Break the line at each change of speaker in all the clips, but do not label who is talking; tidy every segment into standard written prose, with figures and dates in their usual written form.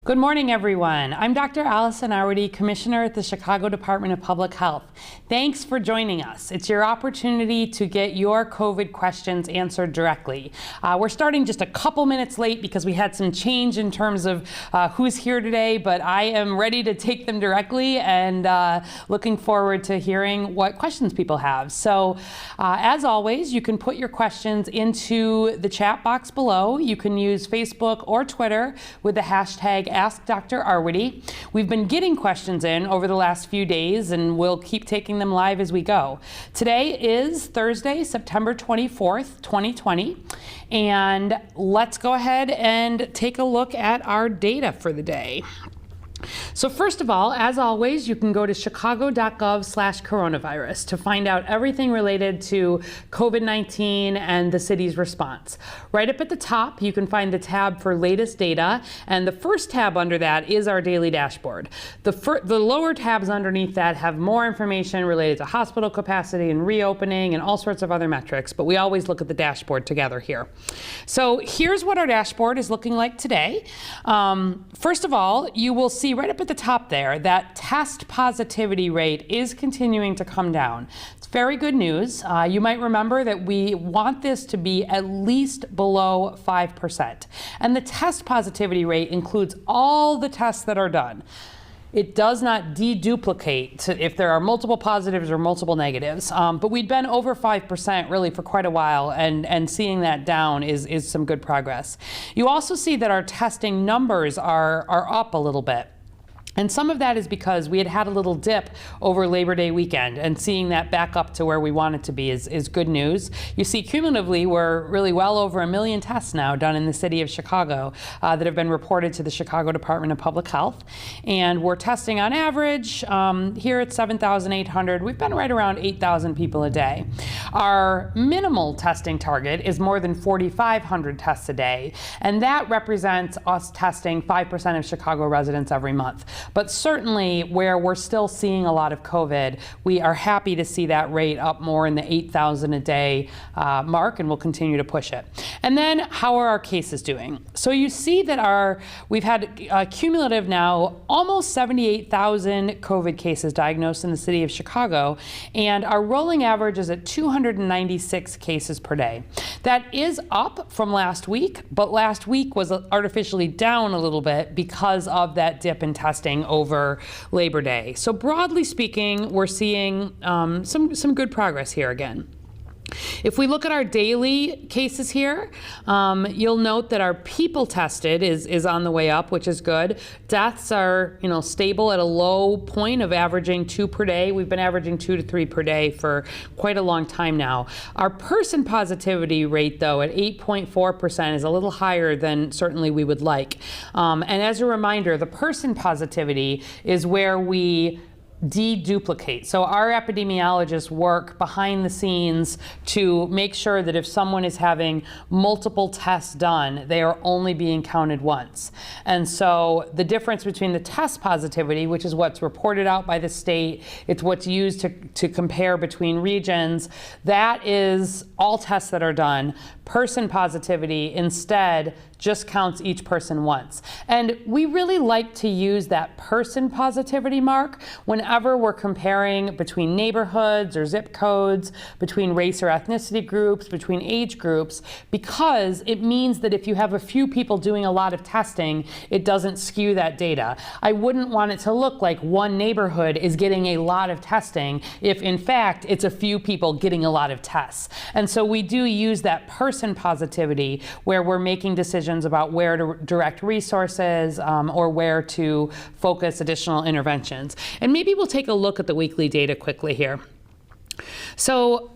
Good morning, everyone. I'm Dr. Allison Hourdy, Commissioner at the Chicago Department of Public Health. Thanks for joining us. It's your opportunity to get your COVID questions answered directly. We're starting just a couple minutes late because we had some change in terms of who's here today, but I am ready to take them directly and looking forward to hearing what questions people have. So as always, you can put your questions into the chat box below. You can use Facebook or Twitter with the hashtag Ask Dr. Arwady. We've been getting questions in over the last few days and we'll keep taking them live as we go. Today is Thursday, September 24th, 2020, and let's go ahead and take a look at our data for the day. So first of all, as always, you can go to chicago.gov/coronavirus to find out everything related to COVID-19 and the city's response. Right up at the top, you can find the tab for latest data, and the first tab under that is our daily dashboard. The lower tabs underneath that have more information related to hospital capacity and reopening and all sorts of other metrics, but we always look at the dashboard together here. So here's what our dashboard is looking like today. First of all, you will see right up at the top there that test positivity rate is continuing to come down. It's very good news. You might remember that we want this to be at least below 5%. And the test positivity rate includes all the tests that are done. It does not deduplicate if there are multiple positives or multiple negatives, but we'd been over 5% really for quite a while, and seeing that down is some good progress. You also see that our testing numbers are up a little bit. And some of that is because we had a little dip over Labor Day weekend, and seeing that back up to where we want it to be is good news. You see, cumulatively, we're really well over 1 million tests now done in the city of Chicago that have been reported to the Chicago Department of Public Health. And we're testing on average here at 7,800. We've been right around 8,000 people a day. Our minimal testing target is more than 4,500 tests a day, and that represents us testing 5% of Chicago residents every month. But certainly where we're still seeing a lot of COVID, we are happy to see that rate up more in the 8,000 a day mark, and we'll continue to push it. And then how are our cases doing? So you see that we've had cumulative now almost 78,000 COVID cases diagnosed in the city of Chicago, and our rolling average is at 296 cases per day. That is up from last week, but last week was artificially down a little bit because of that dip in testing over Labor Day. So broadly speaking, we're seeing some good progress here again. If we look at our daily cases here, you'll note that our people tested is on the way up, which is good. Deaths are stable at a low point of averaging 2 per day. We've been averaging 2 to 3 per day for quite a long time now. Our person positivity rate, though, at 8.4% is a little higher than certainly we would like. And as a reminder, the person positivity is where we deduplicate. So our epidemiologists work behind the scenes to make sure that if someone is having multiple tests done, they are only being counted once. And so the difference between the test positivity, which is what's reported out by the state, it's what's used to compare between regions, that is all tests that are done. Person positivity instead just counts each person once. And we really like to use that person positivity mark whenever we're comparing between neighborhoods or zip codes, between race or ethnicity groups, between age groups, because it means that if you have a few people doing a lot of testing, it doesn't skew that data. I wouldn't want it to look like one neighborhood is getting a lot of testing if in fact it's a few people getting a lot of tests. And so we do use that person positivity where we're making decisions about where to direct resources or where to focus additional interventions. And maybe we'll take a look at the weekly data quickly here. So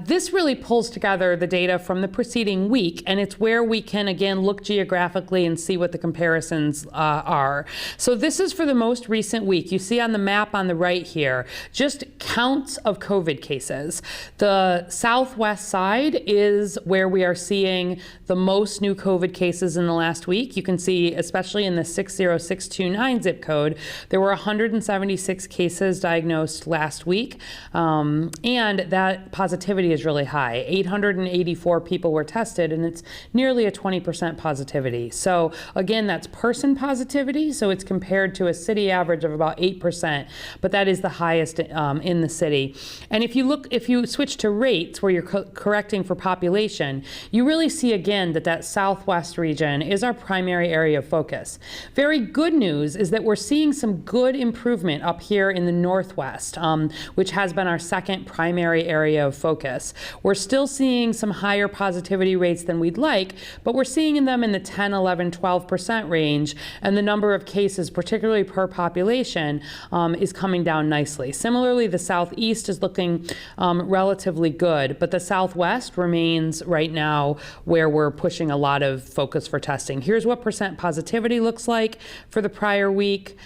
this really pulls together the data from the preceding week, and it's where we can again look geographically and see what the comparisons are. So this is for the most recent week. You see on the map on the right here, just counts of COVID cases. The southwest side is where we are seeing the most new COVID cases in the last week. You can see, especially in the 60629 zip code, there were 176 cases diagnosed last week, and that positivity is really high. 884 people were tested, and it's nearly a 20% positivity. So again, that's person positivity, so it's compared to a city average of about 8%, but that is the highest in the city. And if you switch to rates, where you're correcting for population, you really see again that southwest region is our primary area of focus. Very good news is that we're seeing some good improvement up here in the northwest, which has been our second primary area of focus. We're still seeing some higher positivity rates than we'd like, but we're seeing them in the 10, 11, 12% range, and the number of cases, particularly per population, is coming down nicely. Similarly, the southeast is looking relatively good, but the southwest remains right now where we're pushing a lot of focus for testing. Here's what percent positivity looks like for the prior week.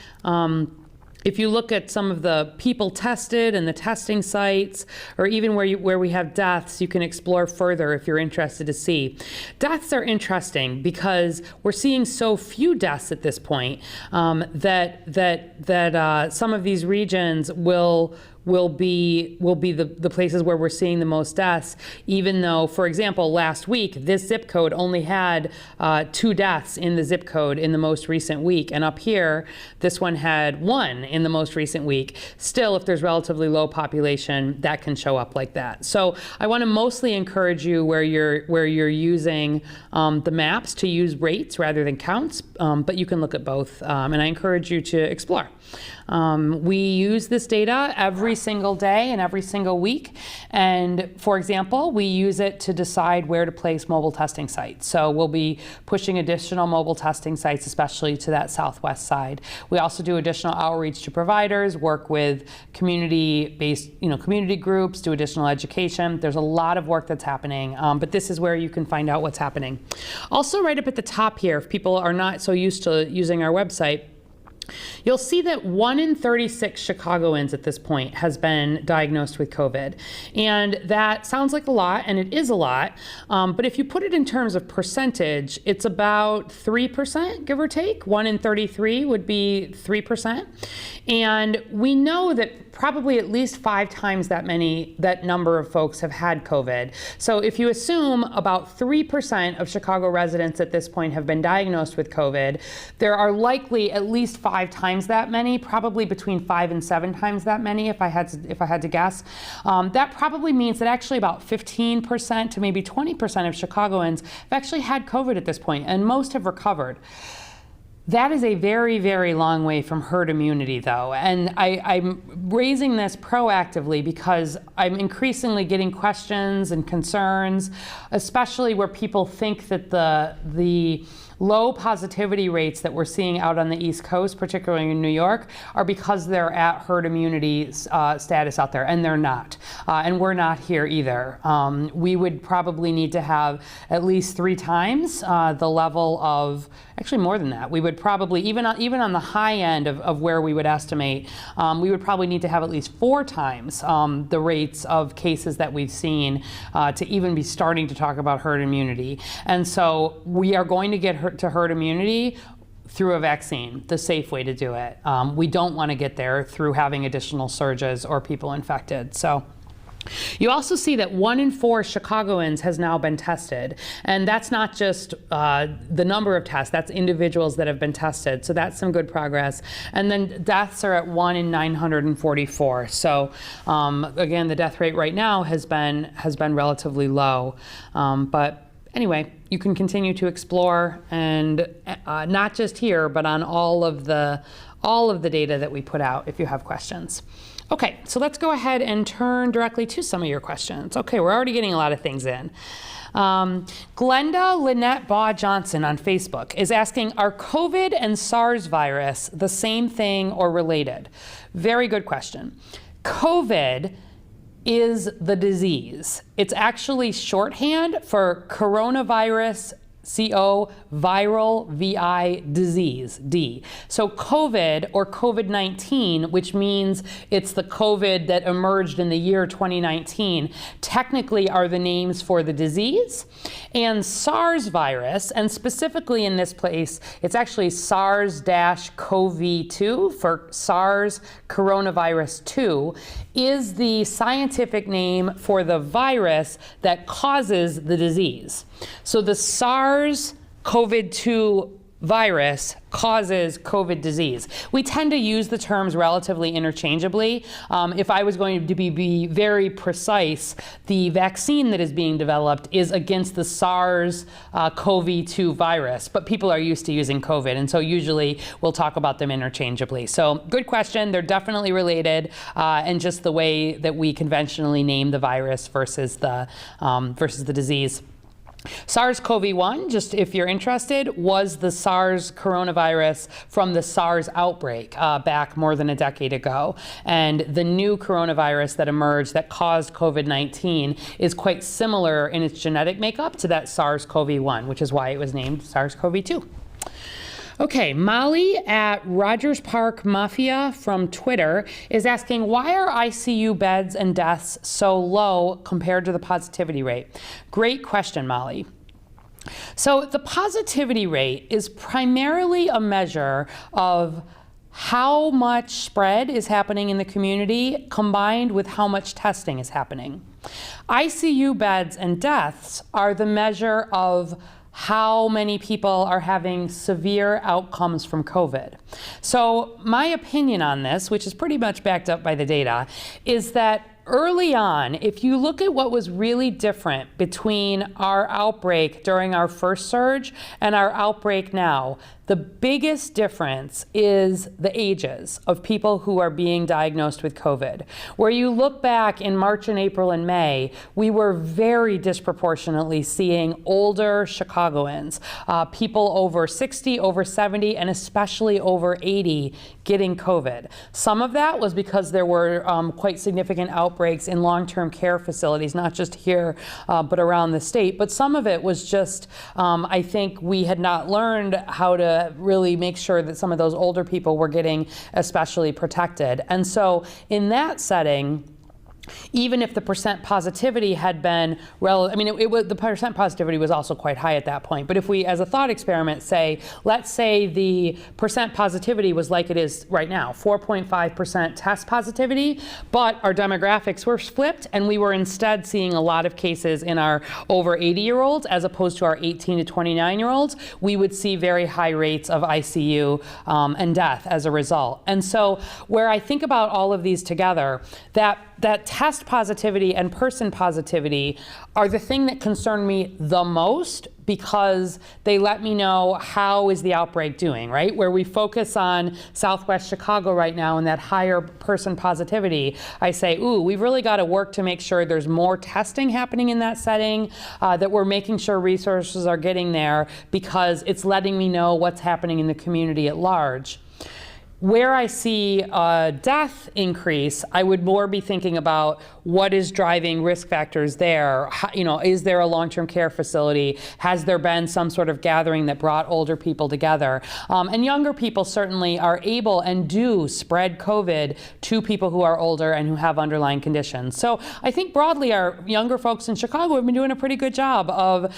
If you look at some of the people tested and the testing sites, or even where we have deaths, you can explore further if you're interested to see. Deaths are interesting because we're seeing so few deaths at this point that some of these regions will be the places where we're seeing the most deaths, even though, for example, last week, this zip code only had 2 deaths in the zip code in the most recent week. And up here, this one had 1 in the most recent week. Still, if there's relatively low population, that can show up like that. So I want to mostly encourage you where you're using the maps to use rates rather than counts, but you can look at both, and I encourage you to explore. We use this data every single day and every single week. And for example, we use it to decide where to place mobile testing sites. So we'll be pushing additional mobile testing sites, especially to that southwest side. We also do additional outreach to providers, work with community-based, community groups, do additional education. There's a lot of work that's happening, but this is where you can find out what's happening. Also, right up at the top here, if people are not so used to using our website, you'll see that 1 in 36 Chicagoans at this point has been diagnosed with COVID. And that sounds like a lot, and it is a lot. But if you put it in terms of percentage, it's about 3%, give or take. 1 in 33 would be 3%. And we know that probably at least 5 times that number of folks have had COVID. So if you assume about 3% of Chicago residents at this point have been diagnosed with COVID, there are likely at least 5 times that many, probably between 5 and 7 times that many, if I had to guess. That probably means that actually about 15% to maybe 20% of Chicagoans have actually had COVID at this point, and most have recovered. That is a very, very long way from herd immunity, though. And I'm raising this proactively because I'm increasingly getting questions and concerns, especially where people think that the low positivity rates that we're seeing out on the East Coast, particularly in New York, are because they're at herd immunity status out there, and they're not. And we're not here either. We would probably need to have at least 3 times the level of, actually more than that. We would probably, even on the high end of where we would estimate, we would probably need to have at least 4 times the rates of cases that we've seen to even be starting to talk about herd immunity. And so we are going to get to herd immunity through a vaccine, the safe way to do it. We don't want to get there through having additional surges or people infected. So you also see that 1 in 4 Chicagoans has now been tested. And that's not just the number of tests, that's individuals that have been tested. So that's some good progress. And then deaths are at 1 in 944. So again, the death rate right now has been relatively low. But anyway, you can continue to explore, and not just here, but on all of the data that we put out if you have questions. Okay, so let's go ahead and turn directly to some of your questions. Okay, we're already getting a lot of things in. Glenda Lynette Baugh Johnson on Facebook is asking, are COVID and SARS virus the same thing or related? Very good question. COVID is the disease. It's actually shorthand for coronavirus CO, viral, VI, disease, D. So COVID, or COVID-19, which means it's the COVID that emerged in the year 2019, technically are the names for the disease. And SARS virus, and specifically in this place, it's actually SARS-CoV-2 for SARS coronavirus 2, is the scientific name for the virus that causes the disease. So the SARS-CoV-2 virus causes COVID disease. We tend to use the terms relatively interchangeably. If I was going to be very precise, the vaccine that is being developed is against the SARS-CoV-2 virus, but people are used to using COVID, and so usually we'll talk about them interchangeably. So good question. They're definitely related, and just the way that we conventionally name the virus versus the disease. SARS-CoV-1, just if you're interested, was the SARS coronavirus from the SARS outbreak back more than a decade ago. And the new coronavirus that emerged that caused COVID-19 is quite similar in its genetic makeup to that SARS-CoV-1, which is why it was named SARS-CoV-2. Okay, Molly at Rogers Park Mafia from Twitter is asking, why are ICU beds and deaths so low compared to the positivity rate? Great question, Molly. So the positivity rate is primarily a measure of how much spread is happening in the community combined with how much testing is happening. ICU beds and deaths are the measure of how many people are having severe outcomes from COVID. So my opinion on this, which is pretty much backed up by the data, is that early on, if you look at what was really different between our outbreak during our first surge and our outbreak now, the biggest difference is the ages of people who are being diagnosed with COVID. Where you look back in March and April and May, we were very disproportionately seeing older Chicagoans, people over 60, over 70, and especially over 80 getting COVID. Some of that was because there were quite significant outbreaks in long-term care facilities, not just here, but around the state. But some of it was just, I think we had not learned how to really make sure that some of those older people were getting especially protected. And so in that setting, even if the percent positivity had been the percent positivity was also quite high at that point. But if we, as a thought experiment, let's say the percent positivity was like it is right now, 4.5% test positivity, but our demographics were flipped and we were instead seeing a lot of cases in our over 80-year-olds as opposed to our 18 to 29-year-olds, we would see very high rates of ICU and death as a result. And so where I think about all of these together, that test positivity and person positivity are the thing that concern me the most, because they let me know how is the outbreak doing, right? Where we focus on Southwest Chicago right now and that higher person positivity, I say, ooh, we've really got to work to make sure there's more testing happening in that setting, that we're making sure resources are getting there, because it's letting me know what's happening in the community at large. Where I see a death increase, I would more be thinking about what is driving risk factors there. Is there a long-term care facility? Has there been some sort of gathering that brought older people together? And younger people certainly are able and do spread COVID to people who are older and who have underlying conditions. So I think broadly our younger folks in Chicago have been doing a pretty good job of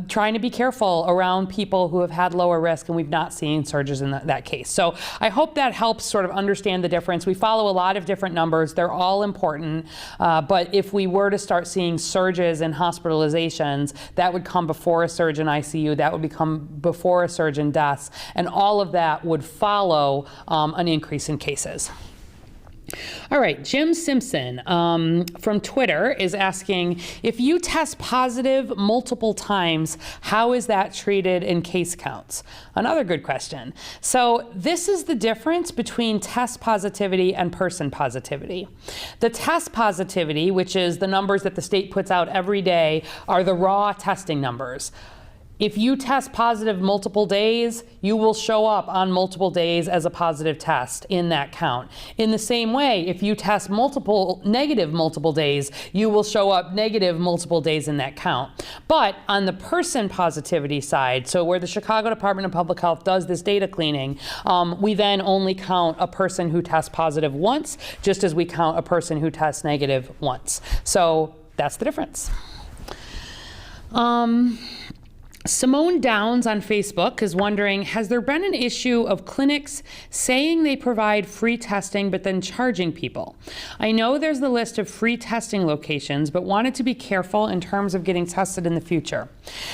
trying to be careful around people who have had lower risk, and we've not seen surges in that case. So I hope that helps sort of understand the difference. We follow a lot of different numbers. They're all important. But if we were to start seeing surges in hospitalizations, that would come before a surge in ICU. That would become before a surge in deaths. And all of that would follow an increase in cases. All right, Jim Simpson from Twitter is asking, if you test positive multiple times, how is that treated in case counts? Another good question. So this is the difference between test positivity and person positivity. The test positivity, which is the numbers that the state puts out every day, are the raw testing numbers. If you test positive multiple days, you will show up on multiple days as a positive test in that count. In the same way, if you test negative multiple days, you will show up negative multiple days in that count. But on the person positivity side, so where the Chicago Department of Public Health does this data cleaning, we then only count a person who tests positive once, just as we count a person who tests negative once. So that's the difference. Simone Downs on Facebook is wondering, has there been an issue of clinics saying they provide free testing but then charging people? I know there's the list of free testing locations, but wanted to be careful in terms of getting tested in the future.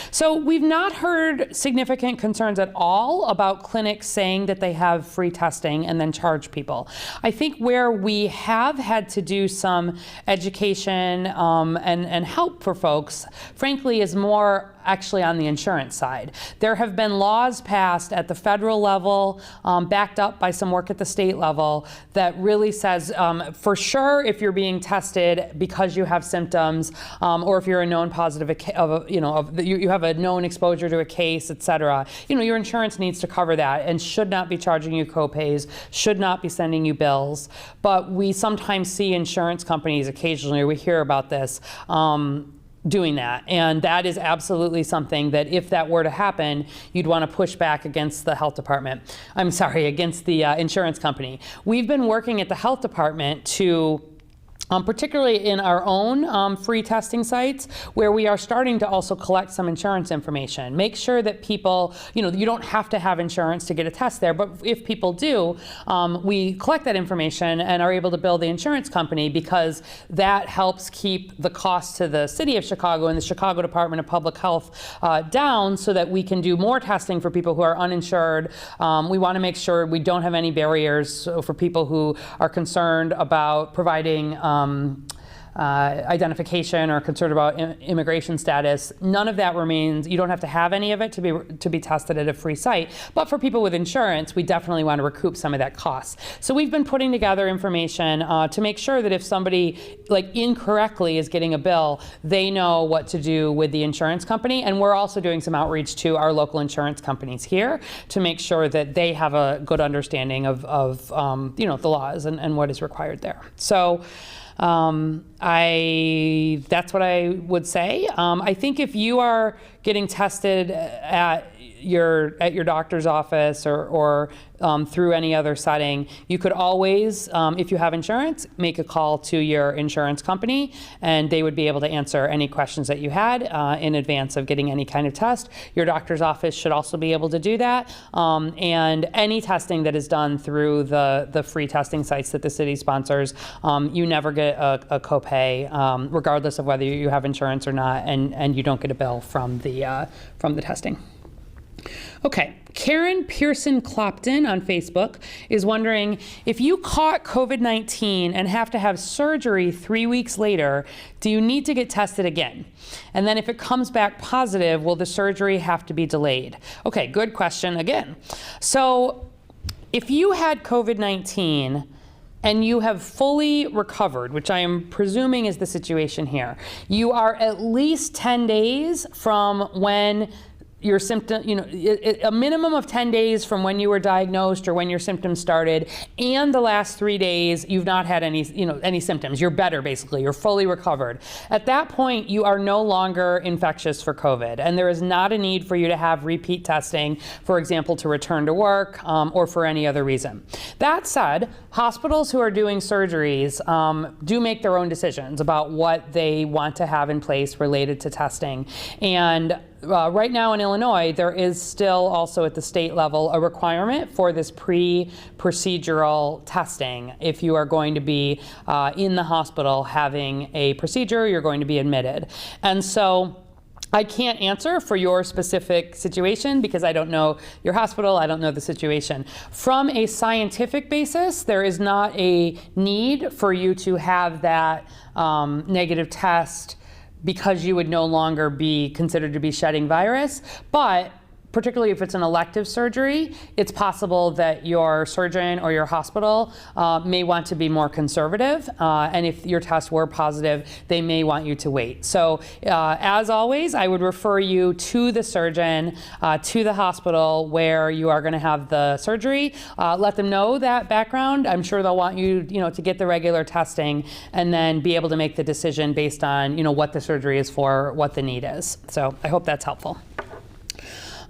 So we've not heard significant concerns at all about clinics saying that they have free testing and then charge people. I think where we have had to do some education and help for folks, frankly, is more actually on the insurance side. There have been laws passed at the federal level, backed up by some work at the state level, that really says for sure if you're being tested because you have symptoms, or if you're a known positive, you have a known exposure to a case, et cetera, your insurance needs to cover that and should not be charging you copays, should not be sending you bills. But we sometimes see insurance companies occasionally, or we hear about this, doing that. And that is absolutely something that if that were to happen, you'd want to push back against the health department. Against the insurance company. We've been working at the health department to particularly in our own free testing sites, where we are starting to also collect some insurance information. Make sure that people, you don't have to have insurance to get a test there, but if people do, we collect that information and are able to bill the insurance company, because that helps keep the cost to the city of Chicago and the Chicago Department of Public Health down, so that we can do more testing for people who are uninsured. We want to make sure we don't have any barriers for people who are concerned about providing identification or concerned about immigration status. None of that remains. You don't have to have any of it to be tested at a free site. But for people with insurance, we definitely want to recoup some of that cost. So we've been putting together information to make sure that if somebody incorrectly is getting a bill, they know what to do with the insurance company. And we're also doing some outreach to our local insurance companies here to make sure that they have a good understanding of the laws and what is required there. So that's what I would say. I think if you are getting tested at your doctor's office or through any other setting, you could always, if you have insurance, make a call to your insurance company, and they would be able to answer any questions that you had in advance of getting any kind of test. Your doctor's office should also be able to do that, and any testing that is done through the free testing sites that the city sponsors, you never get a copay, regardless of whether you have insurance or not, and you don't get a bill from the testing. Okay, Karen Pearson Clopton on Facebook is wondering, if you caught COVID-19 and have to have surgery 3 weeks later, do you need to get tested again? And then if it comes back positive, will the surgery have to be delayed? Okay, good question again. So if you had COVID-19 and you have fully recovered, which I am presuming is the situation here, you are at least 10 days from when your symptom, a minimum of 10 days from when you were diagnosed or when your symptoms started, and the last 3 days you've not had any symptoms. You're better, basically. You're fully recovered. At that point, you are no longer infectious for COVID, and there is not a need for you to have repeat testing, for example, to return to work or for any other reason. That said, hospitals who are doing surgeries do make their own decisions about what they want to have in place related to testing. And right now in Illinois, there is still also at the state level a requirement for this pre-procedural testing. If you are going to be in the hospital having a procedure, you're going to be admitted. And so I can't answer for your specific situation because I don't know your hospital, I don't know the situation. From a scientific basis, there is not a need for you to have that negative test because you would no longer be considered to be shedding virus. But particularly if it's an elective surgery, it's possible that your surgeon or your hospital may want to be more conservative. And if your tests were positive, they may want you to wait. So as always, I would refer you to the surgeon, to the hospital where you are going to have the surgery. Let them know that background. I'm sure they'll want you, to get the regular testing and then be able to make the decision based on, what the surgery is for, what the need is. So I hope that's helpful.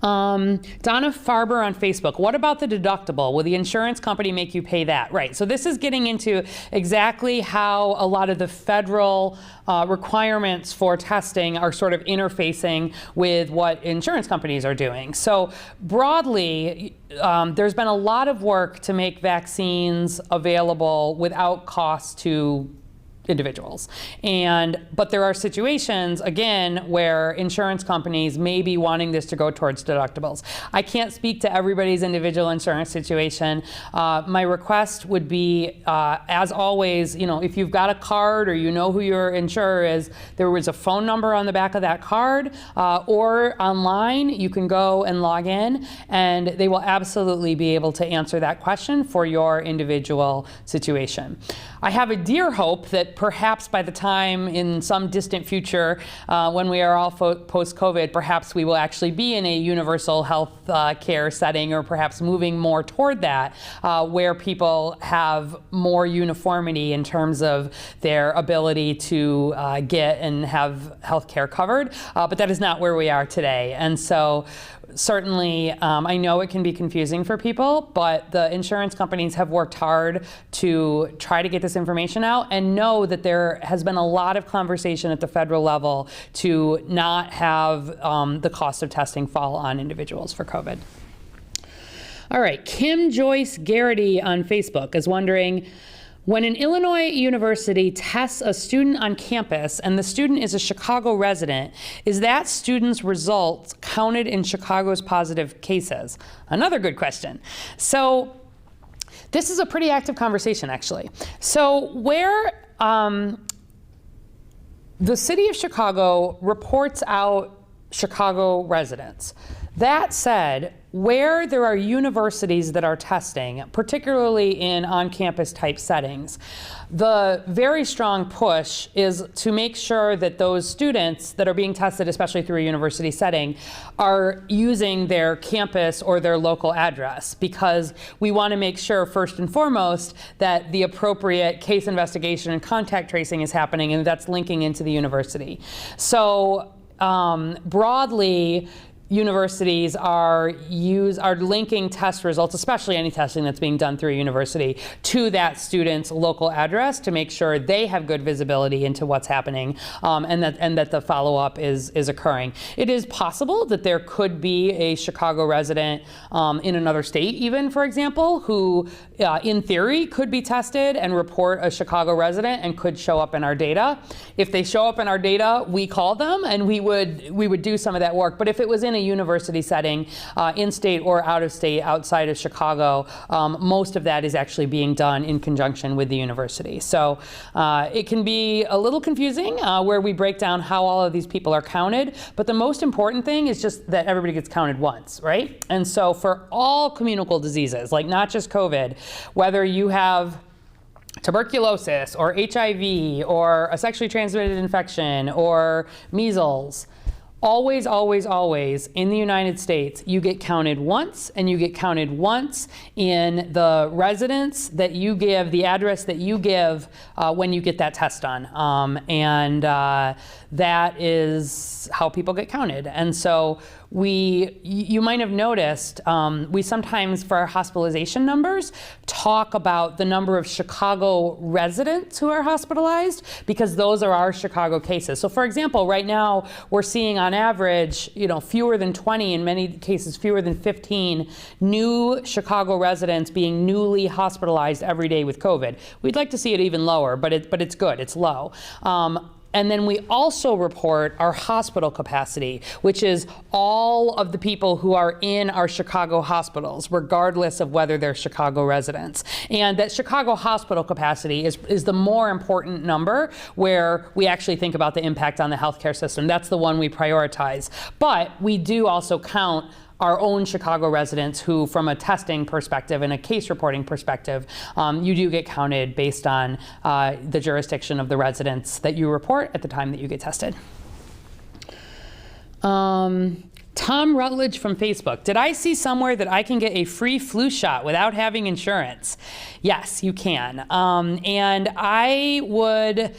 Donna Farber on Facebook, what about the deductible? Will the insurance company make you pay that? Right, so this is getting into exactly how a lot of the federal requirements for testing are sort of interfacing with what insurance companies are doing. So broadly, there's been a lot of work to make vaccines available without cost to individuals. But there are situations, again, where insurance companies may be wanting this to go towards deductibles. I can't speak to everybody's individual insurance situation. My request would be, as always, if you've got a card or you know who your insurer is, there was a phone number on the back of that card, or online, you can go and log in, and they will absolutely be able to answer that question for your individual situation. I have a dear hope that perhaps by the time in some distant future, when we are all post-COVID, perhaps we will actually be in a universal health care setting, or perhaps moving more toward that, where people have more uniformity in terms of their ability to get and have health care covered. But that is not where we are today. And so certainly, I know it can be confusing for people, but the insurance companies have worked hard to try to get this information out, and know that there has been a lot of conversation at the federal level to not have the cost of testing fall on individuals for COVID. All right, Kim Joyce Garrity on Facebook is wondering, when an Illinois university tests a student on campus and the student is a Chicago resident, is that student's results counted in Chicago's positive cases? Another good question. So this is a pretty active conversation, actually. So where the city of Chicago reports out Chicago residents, that said, where there are universities that are testing, particularly in on-campus type settings, the very strong push is to make sure that those students that are being tested, especially through a university setting, are using their campus or their local address, because we want to make sure, first and foremost, that the appropriate case investigation and contact tracing is happening, and that's linking into the university. So broadly, universities are linking test results, especially any testing that's being done through a university, to that student's local address to make sure they have good visibility into what's happening, and that the follow-up is occurring. It is possible that there could be a Chicago resident in another state, even, for example, who in theory could be tested and report a Chicago resident and could show up in our data. If they show up in our data, we call them and we would do some of that work. But if it was in a university setting, in-state or out-of-state, outside of Chicago, most of that is actually being done in conjunction with the university. So it can be a little confusing where we break down how all of these people are counted, but the most important thing is just that everybody gets counted once, right? And so for all communicable diseases, like not just COVID, whether you have tuberculosis or HIV or a sexually transmitted infection or measles, always, always, always in the United States, you get counted once, and you get counted once in the residence that you give, the address that you give when you get that test done. That is how people get counted. And so you might have noticed, we sometimes, for our hospitalization numbers, talk about the number of Chicago residents who are hospitalized, because those are our Chicago cases. So for example, right now, we're seeing on average, fewer than 20, in many cases fewer than 15 new Chicago residents being newly hospitalized every day with COVID. We'd like to see it even lower, but it's good, it's low. And then we also report our hospital capacity, which is all of the people who are in our Chicago hospitals, regardless of whether they're Chicago residents. And that Chicago hospital capacity is the more important number, where we actually think about the impact on the healthcare system. That's the one we prioritize. But we do also count our own Chicago residents who, from a testing perspective and a case reporting perspective, you do get counted based on the jurisdiction of the residents that you report at the time that you get tested. Tom Rutledge from Facebook. Did I see somewhere that I can get a free flu shot without having insurance? Yes, you can. And I would...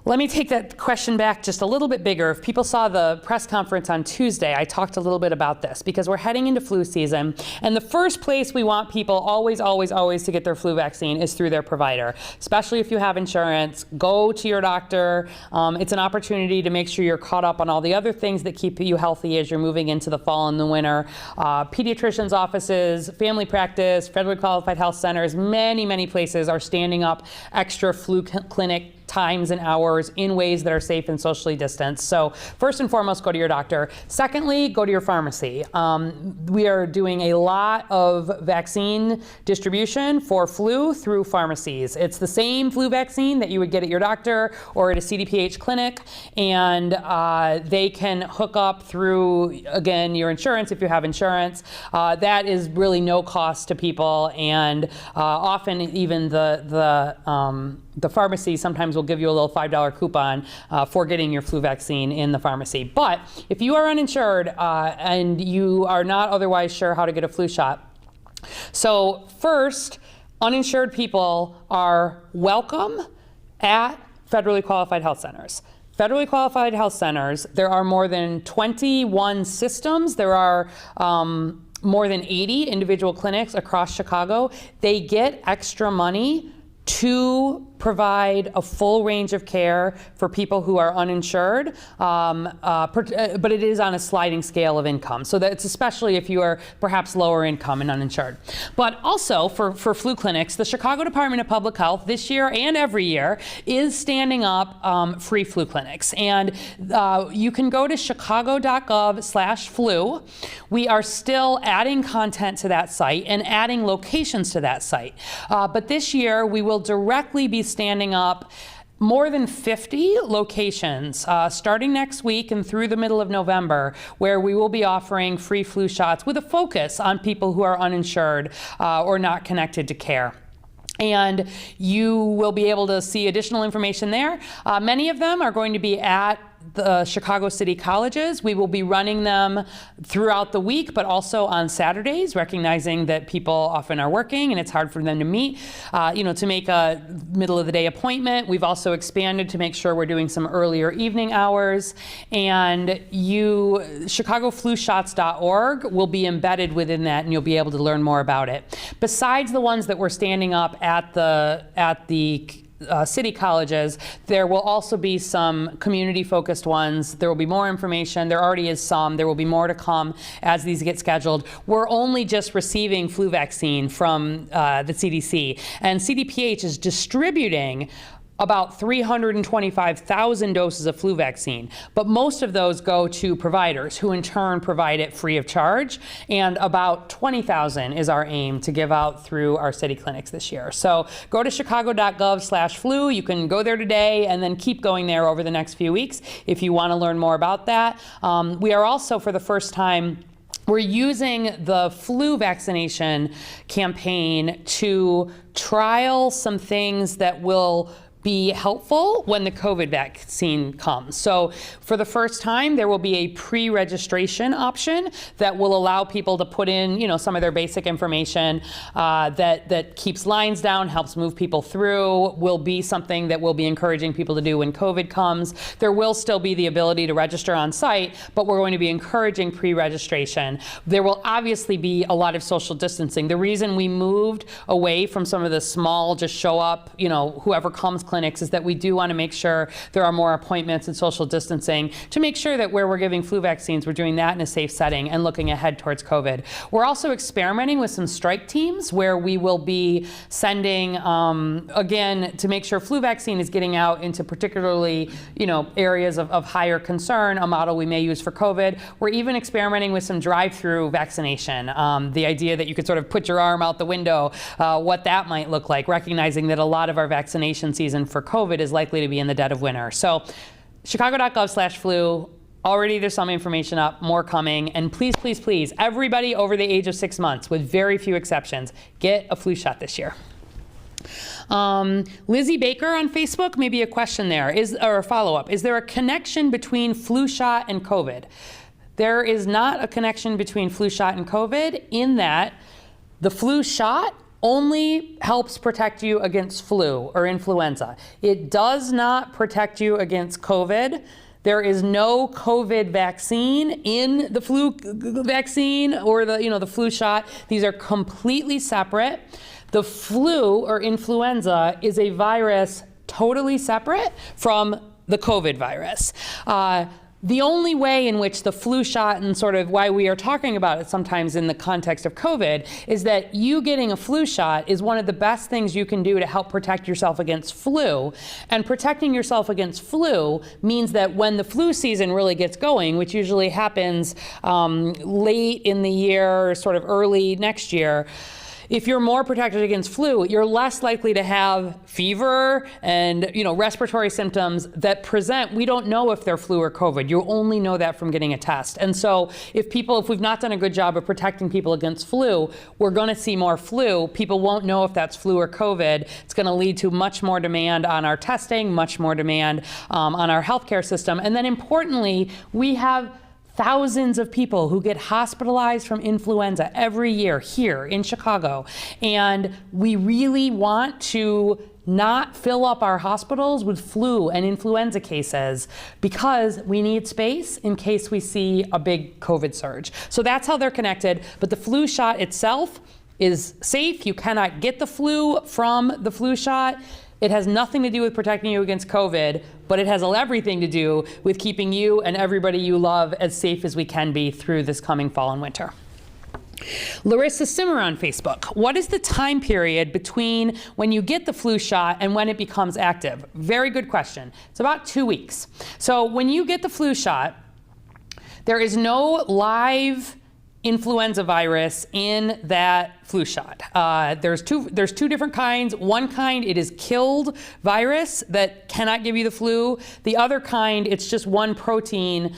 Let me take that question back just a little bit bigger. If people saw the press conference on Tuesday, I talked a little bit about this because we're heading into flu season. And the first place we want people always to get their flu vaccine is through their provider, especially if you have insurance. Go to your doctor. It's an opportunity to make sure you're caught up on all the other things that keep you healthy as you're moving into the fall and the winter. Pediatricians' offices, family practice, federally qualified health centers, many places are standing up extra flu clinic times and hours in ways that are safe and socially distanced. So first and foremost, go to your doctor. Secondly, go to your pharmacy. We are doing a lot of vaccine distribution for flu through pharmacies. It's the same flu vaccine that you would get at your doctor or at a CDPH clinic, and they can hook up through, again, your insurance if you have insurance. That is really no cost to people, and often even the pharmacy sometimes will give you a little $5 coupon for getting your flu vaccine in the pharmacy. But if you are uninsured and you are not otherwise sure how to get a flu shot, so first, uninsured people are welcome at federally qualified health centers. Federally qualified health centers, there are more than 21 systems. There are more than 80 individual clinics across Chicago. They get extra money to provide a full range of care for people who are uninsured, but it is on a sliding scale of income. So that's especially if you are perhaps lower income and uninsured. But also for flu clinics, the Chicago Department of Public Health this year and every year is standing up free flu clinics. And you can go to chicago.gov/flu. We are still adding content to that site and adding locations to that site. But this year we will directly be standing up more than 50 locations starting next week and through the middle of November, where we will be offering free flu shots with a focus on people who are uninsured or not connected to care. And you will be able to see additional information there. Many of them are going to be at the Chicago City Colleges. We will be running them throughout the week, but also on Saturdays, recognizing that people often are working and it's hard for them to meet, to make a middle of the day appointment. We've also expanded to make sure we're doing some earlier evening hours. And ChicagoFluShots.org will be embedded within that, and you'll be able to learn more about it. Besides the ones that we're standing up at the city colleges, there will also be some community-focused ones. There will be more information. There already is some. There will be more to come as these get scheduled. We're only just receiving flu vaccine from the CDC, and CDPH is distributing about 325,000 doses of flu vaccine, but most of those go to providers who in turn provide it free of charge, and about 20,000 is our aim to give out through our city clinics this year. So go to chicago.gov/flu. You can go there today and then keep going there over the next few weeks if you want to learn more about that. We are also, for the first time, we're using the flu vaccination campaign to trial some things that will be helpful when the COVID vaccine comes. So for the first time, there will be a pre-registration option that will allow people to put in, some of their basic information that keeps lines down, helps move people through, will be something that we'll be encouraging people to do when COVID comes. There will still be the ability to register on site, but we're going to be encouraging pre-registration. There will obviously be a lot of social distancing. The reason we moved away from some of the small, just show up, whoever comes clinics is that we do want to make sure there are more appointments and social distancing to make sure that where we're giving flu vaccines, we're doing that in a safe setting and looking ahead towards COVID. We're also experimenting with some strike teams where we will be sending, again, to make sure flu vaccine is getting out into particularly, areas of higher concern, a model we may use for COVID. We're even experimenting with some drive-through vaccination. The idea that you could sort of put your arm out the window, what that might look like, recognizing that a lot of our vaccination season for COVID is likely to be in the dead of winter. So chicago.gov/flu, Already there's some information up, more coming, and please, please, please, everybody over the age of 6 months, with very few exceptions, get a flu shot this year. Lizzie Baker on Facebook, maybe a question there, or a follow-up. Is there a connection between flu shot and COVID? There is not a connection between flu shot and COVID, in that the flu shot only helps protect you against flu or influenza. It does not protect you against COVID. There is no COVID vaccine in the flu vaccine or the flu shot. These are completely separate. The flu or influenza is a virus totally separate from the COVID virus. The only way in which the flu shot, and sort of why we are talking about it sometimes in the context of COVID, is that you getting a flu shot is one of the best things you can do to help protect yourself against flu. And protecting yourself against flu means that when the flu season really gets going, which usually happens late in the year, sort of early next year, if you're more protected against flu, you're less likely to have fever and respiratory symptoms that present. We don't know if they're flu or COVID. You only know that from getting a test. And so if we've not done a good job of protecting people against flu, we're going to see more flu. People won't know if that's flu or COVID. It's going to lead to much more demand on our testing, much more demand on our healthcare system. And then importantly, we have thousands of people who get hospitalized from influenza every year here in Chicago. And we really want to not fill up our hospitals with flu and influenza cases because we need space in case we see a big COVID surge. So that's how they're connected. But the flu shot itself is safe. You cannot get the flu from the flu shot. It has nothing to do with protecting you against COVID, but it has everything to do with keeping you and everybody you love as safe as we can be through this coming fall and winter. Larissa Simmer on Facebook. What is the time period between when you get the flu shot and when it becomes active? Very good question. It's about 2 weeks. So when you get the flu shot, there is no live influenza virus in that flu shot. There's two different kinds. One kind, it is killed virus that cannot give you the flu. The other kind, it's just one protein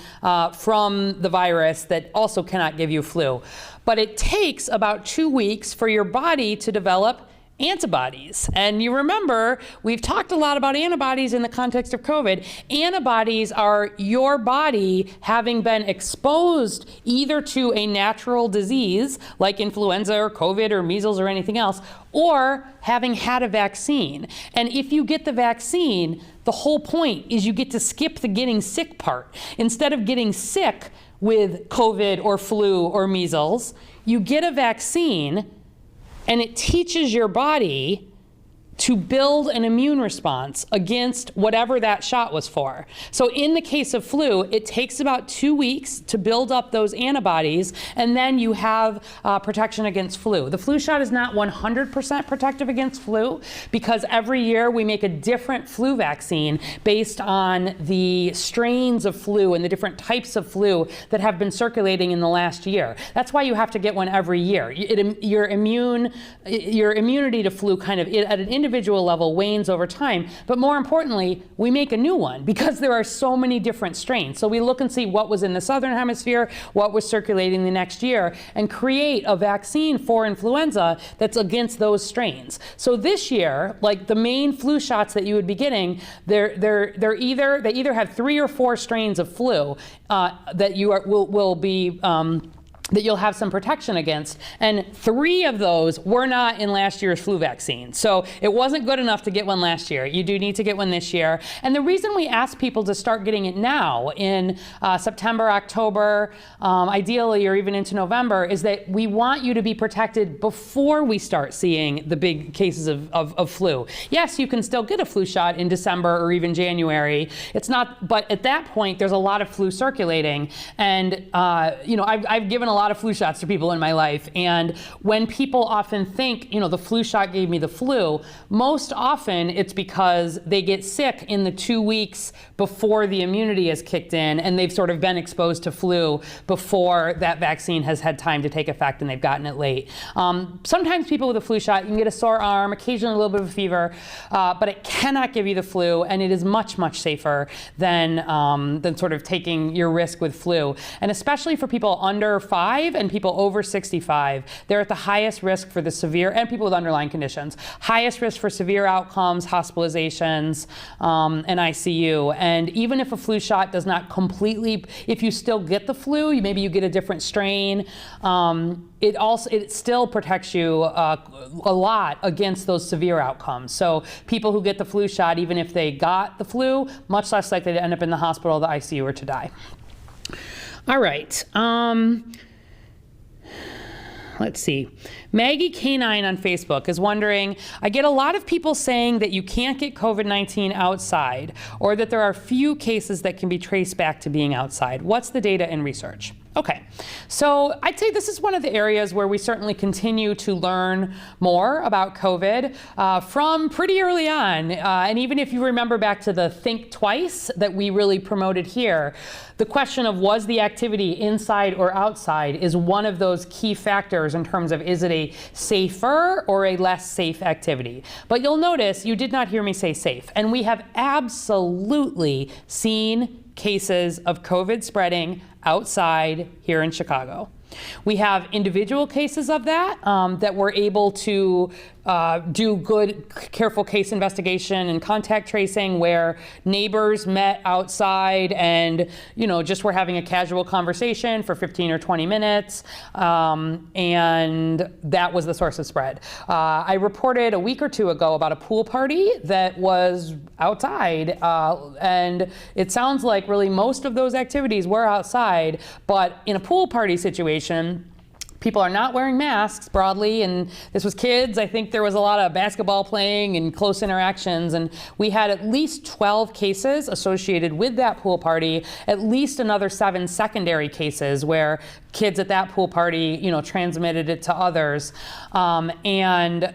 from the virus that also cannot give you flu. But it takes about 2 weeks for your body to develop antibodies. And you remember, we've talked a lot about antibodies in the context of COVID. Antibodies are your body having been exposed either to a natural disease like influenza or COVID or measles or anything else, or having had a vaccine. And if you get the vaccine, the whole point is you get to skip the getting sick part. Instead of getting sick with COVID or flu or measles, you get a vaccine. And it teaches your body to build an immune response against whatever that shot was for. So in the case of flu, it takes about 2 weeks to build up those antibodies, and then you have protection against flu. The flu shot is not 100% protective against flu because every year we make a different flu vaccine based on the strains of flu and the different types of flu that have been circulating in the last year. That's why you have to get one every year. Your immunity to flu kind of at an individual level wanes over time, but more importantly, we make a new one because there are so many different strains. So we look and see what was in the southern hemisphere, what was circulating the next year, and create a vaccine for influenza that's against those strains. So this year, like the main flu shots that you would be getting, they either have 3 or 4 strains of flu that you will be that you'll have some protection against. And 3 of those were not in last year's flu vaccine. So it wasn't good enough to get one last year. You do need to get one this year. And the reason we ask people to start getting it now in September, October, ideally, or even into November, is that we want you to be protected before we start seeing the big cases of flu. Yes, you can still get a flu shot in December or even January. It's not, but at that point, there's a lot of flu circulating. And I've given a lot of flu shots to people in my life. And when people often think, the flu shot gave me the flu, most often it's because they get sick in the 2 weeks before the immunity has kicked in, and they've sort of been exposed to flu before that vaccine has had time to take effect and they've gotten it late. Sometimes people with a flu shot, you can get a sore arm, occasionally a little bit of a fever, but it cannot give you the flu, and it is much, much safer than sort of taking your risk with flu. And especially for people under 5 and people over 65, they're at the highest risk for the severe, and people with underlying conditions, highest risk for severe outcomes, hospitalizations, and ICU. And even if a flu shot does not completely, if you still get the flu, maybe you get a different strain, it still protects you a lot against those severe outcomes. So people who get the flu shot, even if they got the flu, much less likely to end up in the hospital, the ICU, or to die. All right. Let's see. Maggie K9 on Facebook is wondering, I get a lot of people saying that you can't get COVID-19 outside, or that there are few cases that can be traced back to being outside. What's the data and research? Okay, so I'd say this is one of the areas where we certainly continue to learn more about COVID from pretty early on. And even if you remember back to the Think Twice that we really promoted here, the question of was the activity inside or outside is one of those key factors in terms of is it a safer or a less safe activity. But you'll notice you did not hear me say safe. And we have absolutely seen cases of COVID spreading outside here in Chicago. We have individual cases of that that we're able to do good, careful case investigation and contact tracing, where neighbors met outside and, just were having a casual conversation for 15 or 20 minutes, and that was the source of spread. I reported a week or two ago about a pool party that was outside, and it sounds like really most of those activities were outside, but in a pool party situation, people are not wearing masks broadly, and this was kids. I think there was a lot of basketball playing and close interactions, and we had at least 12 cases associated with that pool party, at least another 7 secondary cases where kids at that pool party, transmitted it to others. I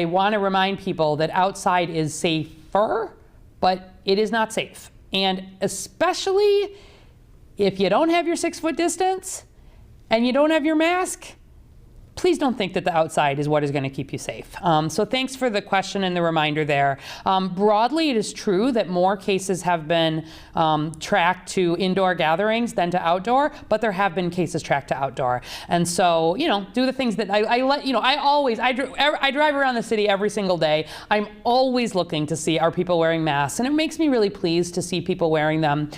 want to remind people that outside is safer, but it is not safe. And especially if you don't have your 6-foot distance, and you don't have your mask, please don't think that the outside is what is going to keep you safe. So thanks for the question and the reminder there. Broadly, it is true that more cases have been tracked to indoor gatherings than to outdoor, but there have been cases tracked to outdoor. And so, do the things that I drive around the city every single day. I'm always looking to see, are people wearing masks? And it makes me really pleased to see people wearing them,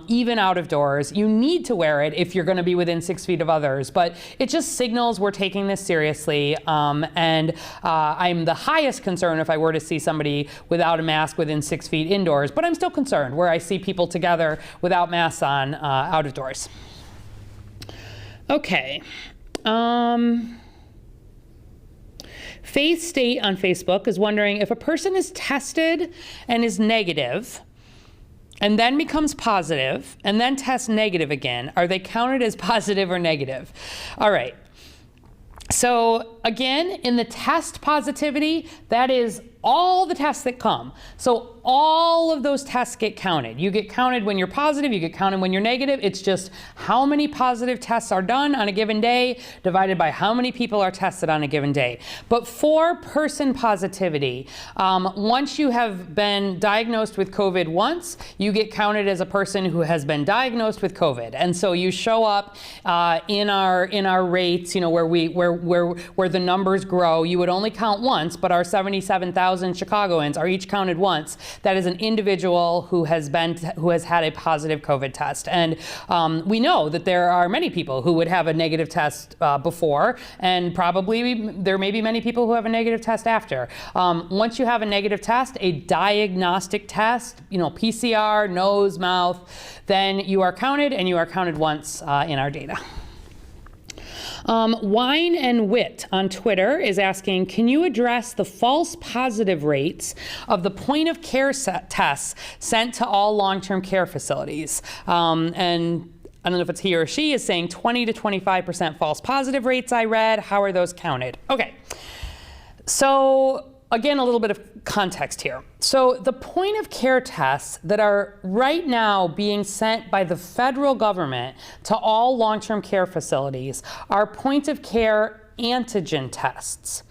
even out of doors. You need to wear it if you're going to be within 6 feet of others, but it just signals we're taking this seriously, and I'm the highest concern if I were to see somebody without a mask within 6 feet indoors, but I'm still concerned where I see people together without masks on out of doors. Okay. Faith State on Facebook is wondering, if a person is tested and is negative and then becomes positive and then tests negative again, are they counted as positive or negative? All right. So again, in the test positivity, that is all the tests that come. So all of those tests get counted. You get counted when you're positive, you get counted when you're negative. It's just how many positive tests are done on a given day divided by how many people are tested on a given day. But for person positivity, once you have been diagnosed with COVID once, you get counted as a person who has been diagnosed with COVID. And so you show up in our rates, where the numbers grow. You would only count once, but our 77,000 Chicagoans are each counted once. That is an individual who has had a positive COVID test. And we know that there are many people who would have a negative test before, and probably there may be many people who have a negative test after. Once you have a negative test, a diagnostic test, PCR, nose, mouth, then you are counted, and you are counted once in our data. Wine and Wit on Twitter is asking, can you address the false positive rates of the point of care tests sent to all long-term care facilities? And I don't know if it's he or she, is saying 20 to 25% false positive rates I read. How are those counted? Okay, so again, a little bit of context here. So the point of care tests that are right now being sent by the federal government to all long-term care facilities are point of care antigen tests.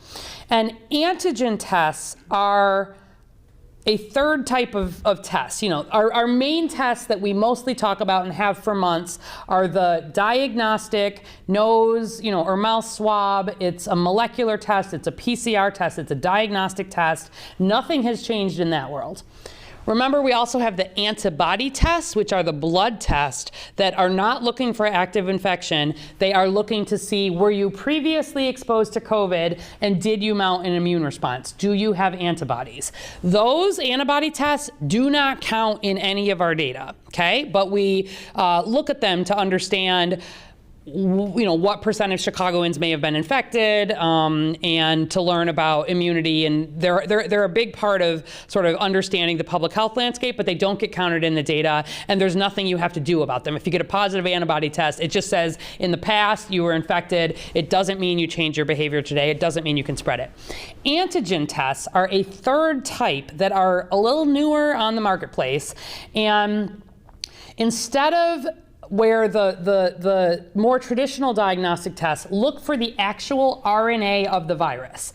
And antigen tests are a third type of test. You know, our main tests that we mostly talk about and have for months are the diagnostic nose, or mouth swab. It's a molecular test, it's a PCR test, it's a diagnostic test. Nothing has changed in that world. Remember, we also have the antibody tests, which are the blood tests that are not looking for active infection. They are looking to see, were you previously exposed to COVID and did you mount an immune response? Do you have antibodies? Those antibody tests do not count in any of our data, okay? But we look at them to understand what percent of Chicagoans may have been infected, and to learn about immunity. And they're a big part of sort of understanding the public health landscape, but they don't get counted in the data, and there's nothing you have to do about them. If you get a positive antibody test, it just says in the past you were infected. It doesn't mean you change your behavior today. It doesn't mean you can spread it. Antigen tests are a third type that are a little newer on the marketplace, and instead of where the more traditional diagnostic tests look for the actual RNA of the virus,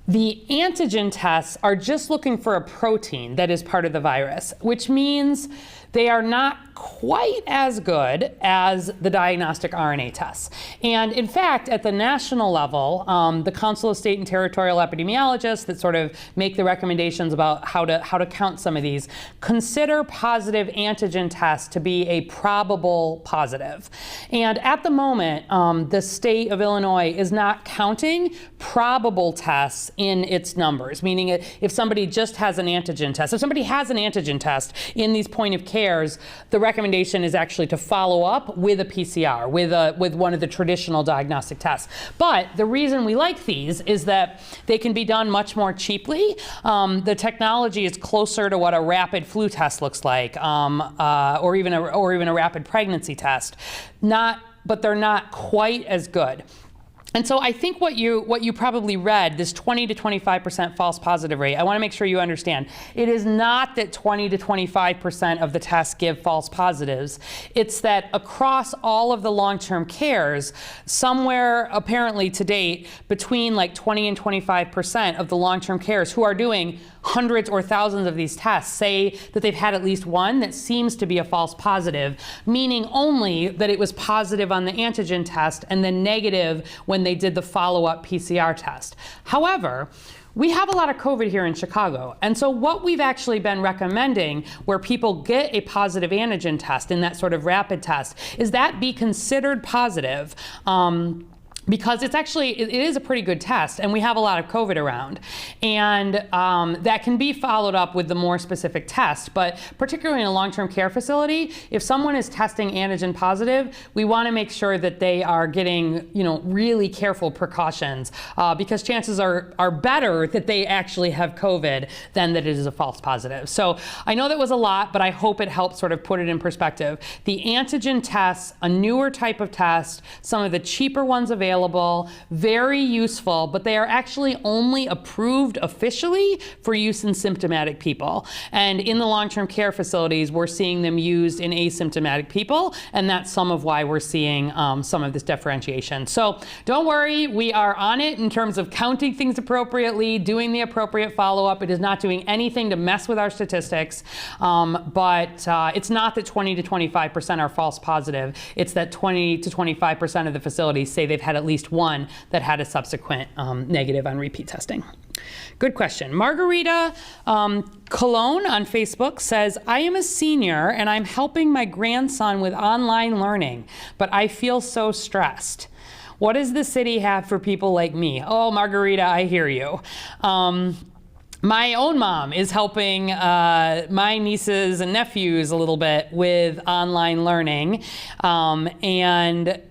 the antigen tests are just looking for a protein that is part of the virus, which means they are not quite as good as the diagnostic RNA tests. And in fact, at the national level, the Council of State and Territorial Epidemiologists that sort of make the recommendations about how to count some of these consider positive antigen tests to be a probable positive. And at the moment, the state of Illinois is not counting probable tests in its numbers, meaning if somebody just has an antigen test, if somebody has an antigen test in these point of cares, the recommendation is actually to follow up with a PCR, with one of the traditional diagnostic tests. But the reason we like these is that they can be done much more cheaply. The technology is closer to what a rapid flu test looks like, or even a rapid pregnancy test. But they're not quite as good. And so I think what you probably read, this 20 to 25% false positive rate, I want to make sure you understand. It is not that 20 to 25% of the tests give false positives. It's that across all of the long-term cares, somewhere apparently to date, between like 20 and 25% of the long-term cares who are doing hundreds or thousands of these tests say that they've had at least one that seems to be a false positive, meaning only that it was positive on the antigen test and then negative when they did the follow-up PCR test. However, we have a lot of COVID here in Chicago, and so what we've actually been recommending where people get a positive antigen test in that sort of rapid test is that be considered positive, because it is a pretty good test, and we have a lot of COVID around. And that can be followed up with the more specific test. But particularly in a long-term care facility, if someone is testing antigen positive, we want to make sure that they are getting really careful precautions, because chances are better that they actually have COVID than that it is a false positive. So I know that was a lot, but I hope it helps sort of put it in perspective. The antigen tests, a newer type of test, some of the cheaper ones available, very useful, but they are actually only approved officially for use in symptomatic people. And in the long-term care facilities, we're seeing them used in asymptomatic people, and that's some of why we're seeing some of this differentiation. So don't worry, we are on it in terms of counting things appropriately, doing the appropriate follow-up. It is not doing anything to mess with our statistics, but it's not that 20 to 25% are false positive. It's that 20 to 25% of the facilities say they've had at least one that had a subsequent negative on repeat testing. Good question. Margarita Cologne on Facebook says, I am a senior and I'm helping my grandson with online learning, but I feel so stressed. What does the city have for people like me? Oh, Margarita, I hear you. My own mom is helping my nieces and nephews a little bit with online learning, and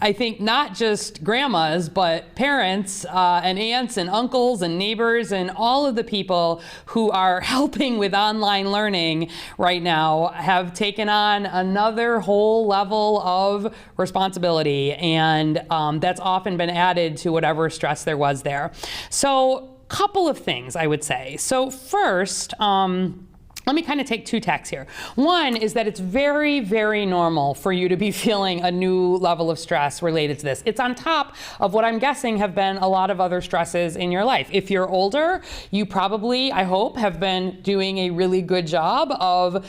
I think not just grandmas, but parents and aunts and uncles and neighbors and all of the people who are helping with online learning right now have taken on another whole level of responsibility, and that's often been added to whatever stress there was there. So, couple of things I would say. So first, let me kind of take two tacks here. One is that it's very, very normal for you to be feeling a new level of stress related to this. It's on top of what I'm guessing have been a lot of other stresses in your life. If you're older, you probably, I hope, have been doing a really good job of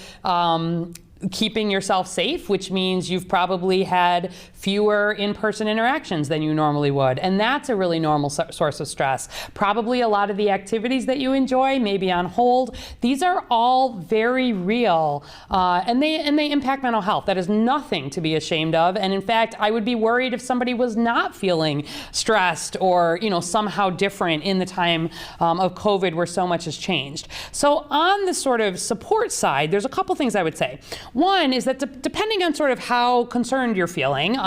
keeping yourself safe, which means you've probably had fewer in-person interactions than you normally would. And that's a really normal source of stress. Probably a lot of the activities that you enjoy may be on hold. These are all very real, and they impact mental health. That is nothing to be ashamed of. And in fact, I would be worried if somebody was not feeling stressed or, somehow different in the time of COVID where so much has changed. So on the sort of support side, there's a couple things I would say. One is that depending on sort of how concerned you're feeling,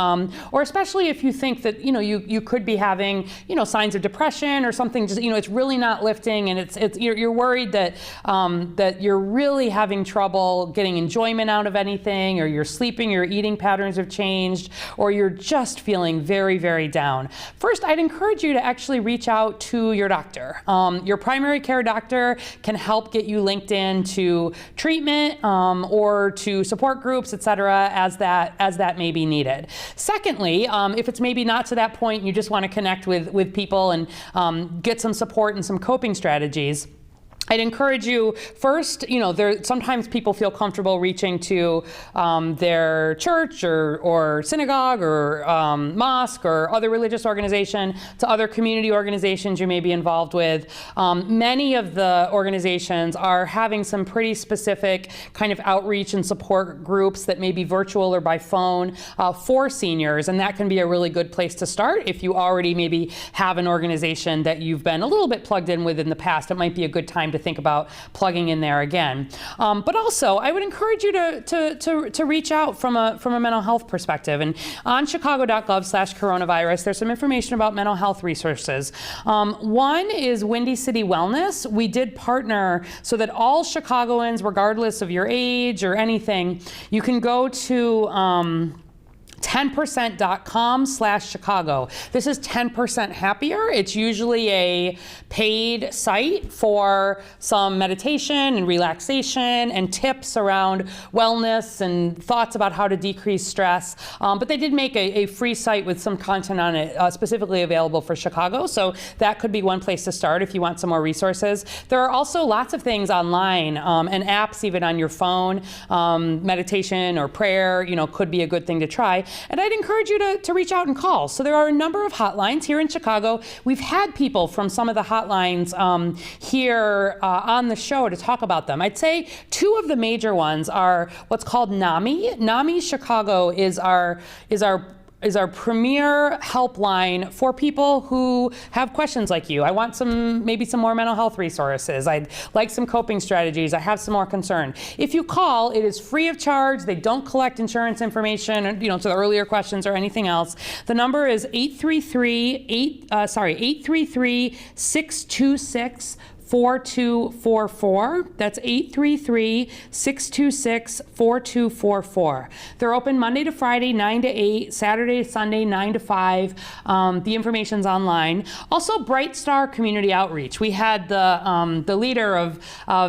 or especially if you think that you could be having signs of depression or something, just it's really not lifting, and you're worried that that you're really having trouble getting enjoyment out of anything, or you're sleeping, your eating patterns have changed, or you're just feeling very, very down. First, I'd encourage you to actually reach out to your doctor. Your primary care doctor can help get you linked in to treatment or to support groups, et cetera, as that may be needed. Secondly, if it's maybe not to that point, you just want to connect with people and get some support and some coping strategies, I'd encourage you first, sometimes people feel comfortable reaching to their church or synagogue or mosque or other religious organization, to other community organizations you may be involved with. Many of the organizations are having some pretty specific kind of outreach and support groups that may be virtual or by phone for seniors, and that can be a really good place to start. If you already maybe have an organization that you've been a little bit plugged in with in the past, it might be a good time to think about plugging in there again. But also, I would encourage you to reach out from a mental health perspective. And on chicago.gov/coronavirus, there's some information about mental health resources. One is Windy City Wellness. We did partner so that all Chicagoans, regardless of your age or anything, you can go to 10%.com/Chicago. This is 10% happier. It's usually a paid site for some meditation and relaxation and tips around wellness and thoughts about how to decrease stress. But they did make a free site with some content on it specifically available for Chicago. So that could be one place to start if you want some more resources. There are also lots of things online and apps even on your phone. Meditation or prayer, could be a good thing to try. And I'd encourage you to reach out and call. So there are a number of hotlines here in Chicago. We've had people from some of the hotlines here on the show to talk about them. I'd say two of the major ones are what's called NAMI. NAMI Chicago is our premier helpline for people who have questions like you. I want maybe some more mental health resources. I'd like some coping strategies. I have some more concern. If you call, it is free of charge. They don't collect insurance information, to the earlier questions or anything else. The number is 833-626-4244. That's 833-626-4244. They're open Monday to Friday, 9 to 8, Saturday to Sunday, 9 to 5. The information's online. Also, Bright Star Community Outreach. We had the leader of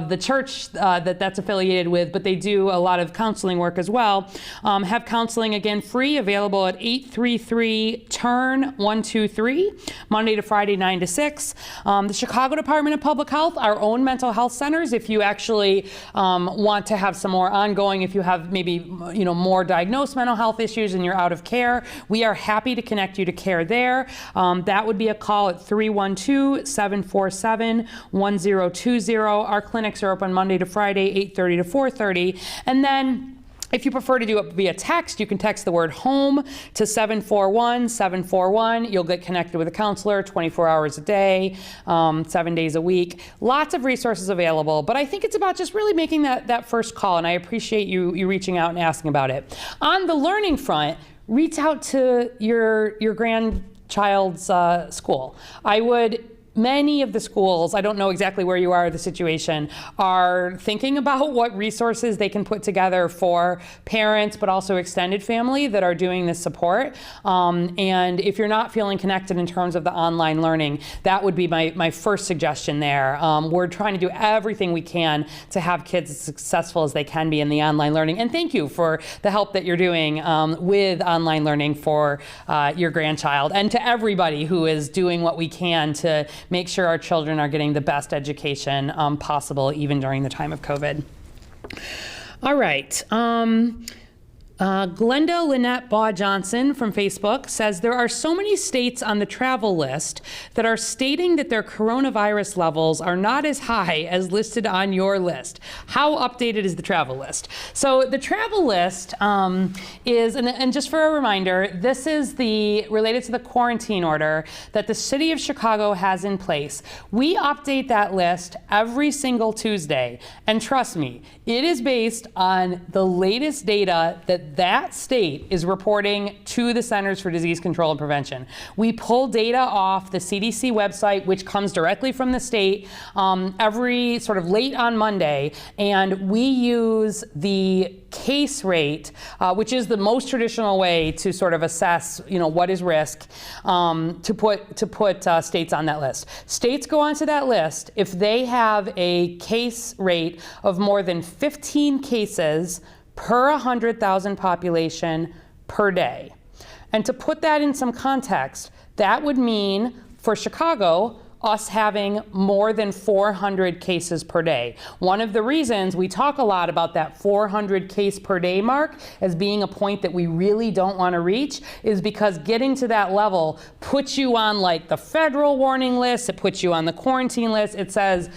the church that's affiliated with, but they do a lot of counseling work as well, have counseling, again, free, available at 833-TURN-123, Monday to Friday, 9 to 6. The Chicago Department of Public Health, our own mental health centers, if you actually want to have some more ongoing, if you have maybe more diagnosed mental health issues and you're out of care, we are happy to connect you to care there. That would be a call at 312-747-1020. Our clinics are open Monday to Friday, 8:30 to 4:30. And then if you prefer to do it via text, you can text the word HOME to 741-741. You'll get connected with a counselor 24 hours a day, 7 days a week. Lots of resources available, but I think it's about just really making that first call, and I appreciate you reaching out and asking about it. On the learning front, reach out to your grandchild's school. Many of the schools, I don't know exactly where you are in the situation, are thinking about what resources they can put together for parents, but also extended family that are doing this support. And if you're not feeling connected in terms of the online learning, that would be my first suggestion there. We're trying to do everything we can to have kids as successful as they can be in the online learning. And thank you for the help that you're doing with online learning for your grandchild, and to everybody who is doing what we can to make sure our children are getting the best education possible, even during the time of COVID. All right. Glenda Lynette Baugh Johnson from Facebook says, there are so many states on the travel list that are stating that their coronavirus levels are not as high as listed on your list. How updated is the travel list? So the travel list is, and just for a reminder, this is related to the quarantine order that the city of Chicago has in place. We update that list every single Tuesday. And trust me, it is based on the latest data that state is reporting to the Centers for Disease Control and Prevention. We pull data off the CDC website, which comes directly from the state, every sort of late on Monday, and we use the case rate, which is the most traditional way to sort of assess, what is risk, to put states on that list. States go onto that list if they have a case rate of more than 15 cases per 100,000 population per day. And to put that in some context, that would mean for Chicago, us having more than 400 cases per day. One of the reasons we talk a lot about that 400 case per day mark as being a point that we really don't want to reach is because getting to that level puts you on like the federal warning list, it puts you on the quarantine list, it says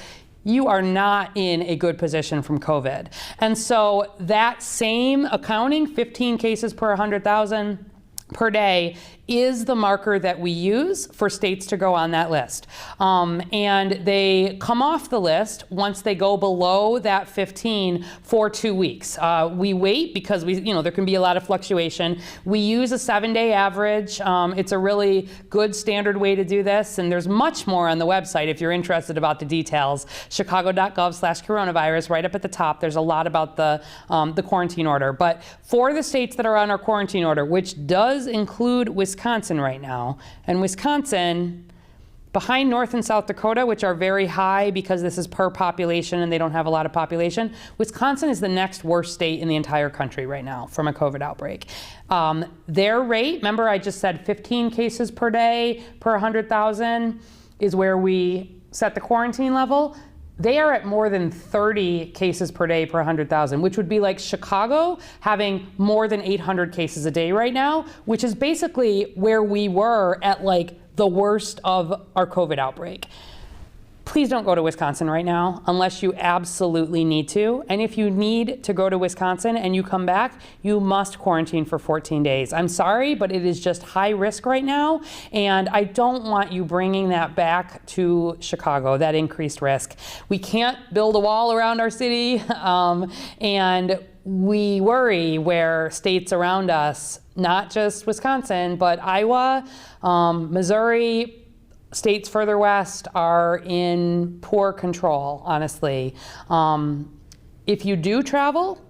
you are not in a good position from COVID. And so that same accounting, 15 cases per 100,000 per day, is the marker that we use for states to go on that list. And they come off the list once they go below that 15 for 2 weeks. We wait because there can be a lot of fluctuation. We use a 7-day average. It's a really good standard way to do this, and there's much more on the website if you're interested about the details. Chicago.gov/coronavirus, right up at the top. There's a lot about the quarantine order. But for the states that are on our quarantine order, which does include Wisconsin right now, and Wisconsin, behind North and South Dakota, which are very high because this is per population and they don't have a lot of population, Wisconsin is the next worst state in the entire country right now from a COVID outbreak. Their rate, remember I just said 15 cases per day per 100,000 is where we set the quarantine level. They are at more than 30 cases per day per 100,000, which would be like Chicago having more than 800 cases a day right now, which is basically where we were at like the worst of our COVID outbreak. Please don't go to Wisconsin right now unless you absolutely need to. And if you need to go to Wisconsin and you come back, you must quarantine for 14 days. I'm sorry, but it is just high risk right now. And I don't want you bringing that back to Chicago, that increased risk. We can't build a wall around our city. And we worry where states around us, not just Wisconsin, but Iowa, Missouri, states further west are in poor control, honestly. If you do travel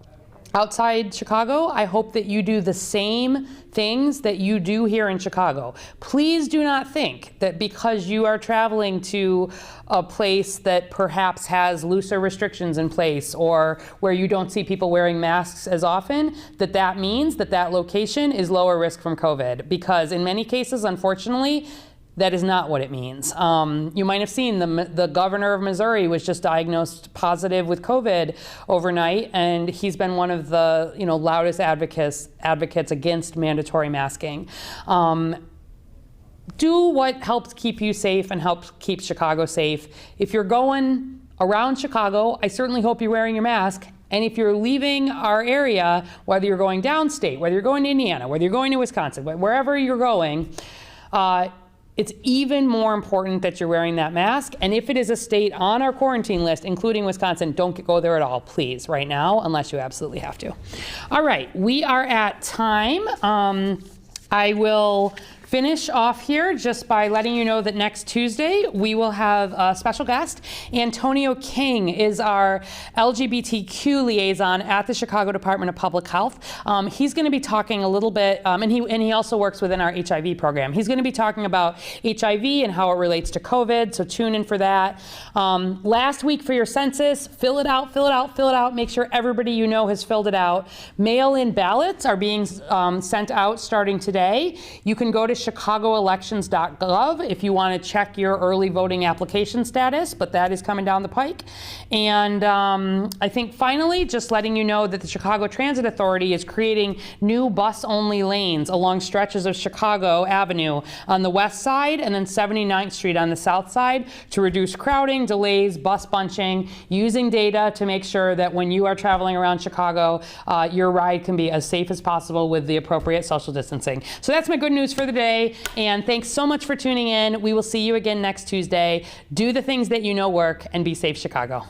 outside Chicago, I hope that you do the same things that you do here in Chicago. Please do not think that because you are traveling to a place that perhaps has looser restrictions in place or where you don't see people wearing masks as often, that means that location is lower risk from COVID. Because in many cases, unfortunately, that is not what it means. You might have seen the governor of Missouri was just diagnosed positive with COVID overnight, and he's been one of the loudest advocates against mandatory masking. Do what helps keep you safe and helps keep Chicago safe. If you're going around Chicago, I certainly hope you're wearing your mask. And if you're leaving our area, whether you're going downstate, whether you're going to Indiana, whether you're going to Wisconsin, wherever you're going, it's even more important that you're wearing that mask. And if it is a state on our quarantine list, including Wisconsin, don't go there at all, please, right now, unless you absolutely have to. All right, we are at time. I will finish off here just by letting you know that next Tuesday we will have a special guest. Antonio King is our LGBTQ liaison at the Chicago Department of Public Health. He's going to be talking a little bit, and he also works within our HIV program. He's going to be talking about HIV and how it relates to COVID, so tune in for that. Last week for your census, fill it out, fill it out, fill it out. Make sure everybody you know has filled it out. Mail-in ballots are being sent out starting today. You can go to chicagoelections.gov if you want to check your early voting application status, but that is coming down the pike. And I think finally, just letting you know that the Chicago Transit Authority is creating new bus-only lanes along stretches of Chicago Avenue on the west side and then 79th Street on the south side to reduce crowding, delays, bus bunching, using data to make sure that when you are traveling around Chicago, your ride can be as safe as possible with the appropriate social distancing. So that's my good news for the day. And thanks so much for tuning in. We will see you again next Tuesday. Do the things that you know work and be safe, Chicago.